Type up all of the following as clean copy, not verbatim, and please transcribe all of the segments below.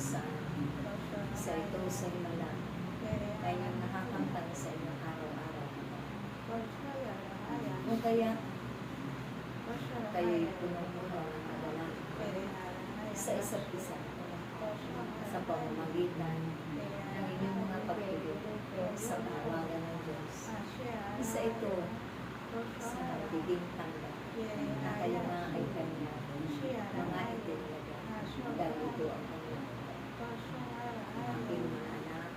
sa ito sa himala na inyong nakakamtan sa inyong araw-araw. Kung kaya kayo'y puno-puno ng kagalakad sa isa't isa sa pamamagitan ng inyong mga pag-ibig sa kahawagan ng Diyos. Isa ito sa nagiging tanda na kayo nga ay Kanya, mga itinaga, dahil ito ang Kanya. Aking mga anak,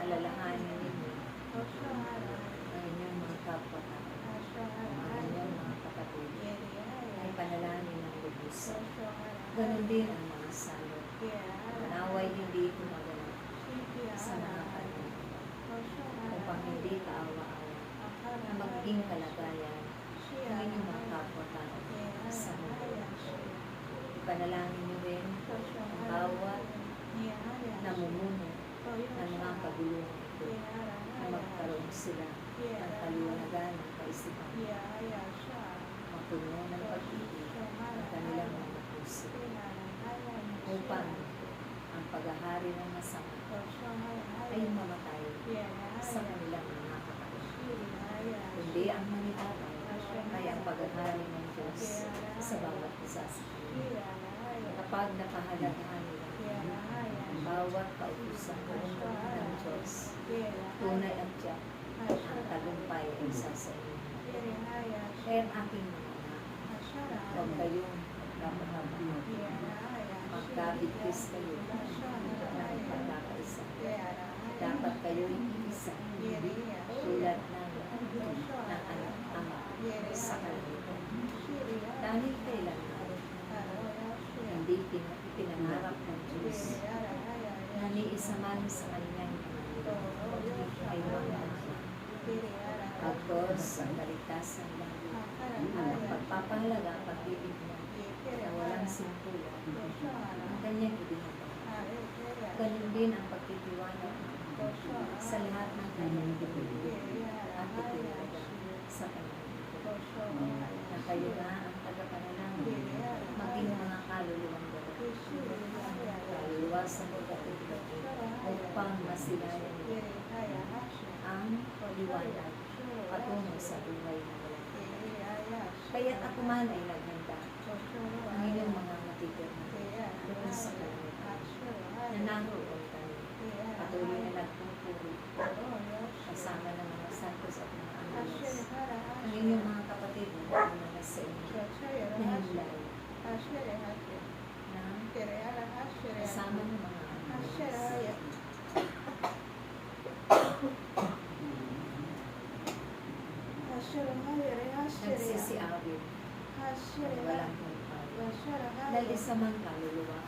alalahanin ninyo ang inyong mga kapwa-tao, ang inyong mga kapatid, ay panalangin ng lubos. Ganon din ang mga salot. Manaway hindi ito maganap sa mga kanin, upang hindi kaawa-awa na magiging kalagayan ng inyong mga kapwa-tao sa mundo. Ipanalangin niyo rin ang bawat namumuno ng mga kaguluhan ito na magkaroon sila ng kaliwanagan ng kaisipan, mapuno ng pag-ibig ng kanilang mga puso, upang ang paghahari ng masama ay mamatay sa kanilang mga kapatid. Kundi ang manitapang ay ang paghahari ng Diyos sa bawat isa sa kanila. Kapag napahalagahan nila ang bawat kautusan ng Diyos, tunay at tiyak ang tagumpay ay isa sa inyo. Kaya ang aking mga anak, huwag kayong magkapahaba. Magkabigkis kayo ng pagkakaisa. Dapat kayo'y isa, tulad ng anak-ama sa kalangitan. Dahil kailan hindi pinangarap ng Diyos na niisa man sa kanyang Panginoon ay magmamahal. Pagkos ang kaligtasan lang at ang pagpapahalaga ang pag-ibig niya na walang simpulan ang kanyang ibinigay. Ganun din ang pagtitiwala sa lahat ng kanyang ibinigay at itinalaga sa kanyang ibinigay. Na kayo na ang tagapanalangin maging mga kaluluwang gawin. Kaluluwa sa pagkatibig upang masilayan niyo ang liwanag patungo sa buhay na walang hanggan. Kaya't ako man ay naghanda ang inyong mga matitir na doon sa kalangitan na naroon tayo. Patuloy na nagpupuri kasama ng mga santos at mga angeles. Ang inyong mga kapatid na nasa inyo na himlay na kasama ng mga angeles. Nagsisiawit ng walang hanggan. Dahil isa mang kaluluwa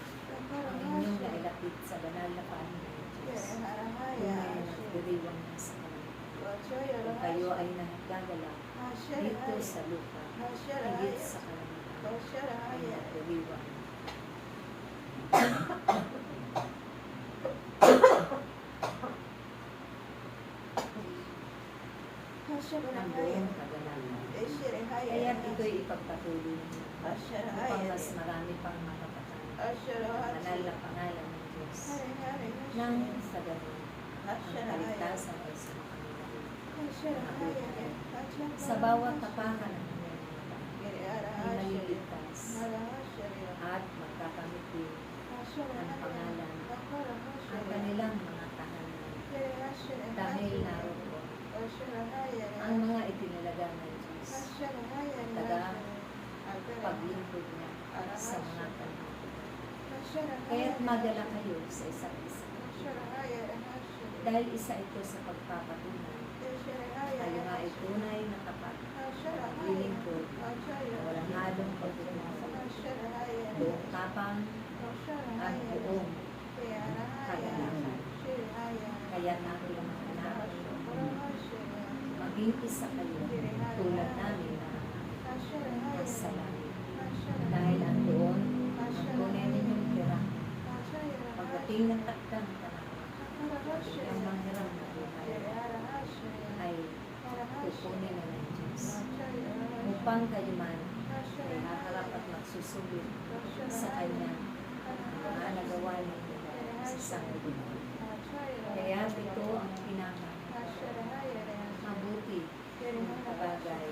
ang inyong nailapit sa banal na paanan ng Diyos. Kung ay nagdiriwang na sa kalangitan. Kung kayo ay nagdadala dito sa lupa, higit sa kalangitan, ay nagdiriwang. Ang buong kagalakan. Kaya ito'y ipagpatuloy niyo upang mas marami pang makapatan ang banal na pangalan ng Diyos. Nang sa ganun, ang kaligtasan ay sumakanila. Sa bawat tapakan ng kanyang mata, ay maliligtas at magkakamit din ang pangalan ang kanilang mga tahanan. Dahil naroon ang mga itinalaga ng Diyos, taga paglingkod niya sa mga kalangkitan. Kaya't magala kayo sa isa't isa. Dahil isa ito sa pagpapatunay, kayo nga ay tunay na tapat na paglilingkod na walang halong pagkukulang, buong tapang at buong kagalakan. Kaya't aking mga anak, maging isa kayo tulad namin na nasa langit. Dahil andoon ang tunay ninyong tira. Pagdating ng takdang tanawa, ang manghiram na buhay ay kukunin na ng Diyos. Upang kayo man ay haharap at magsusulit sa Kanya ang mga nagawa ninyo sa sanglibutan. Kaya ito ang mabuti na bagay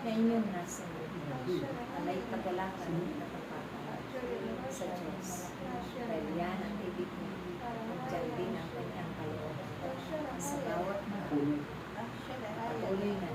na inyong nasa alay kagalakan at katapatan sa Diyos. Dahil yan ang ibig niya. Diyan din ang kanyang kalooban sa bawat mga patuloy na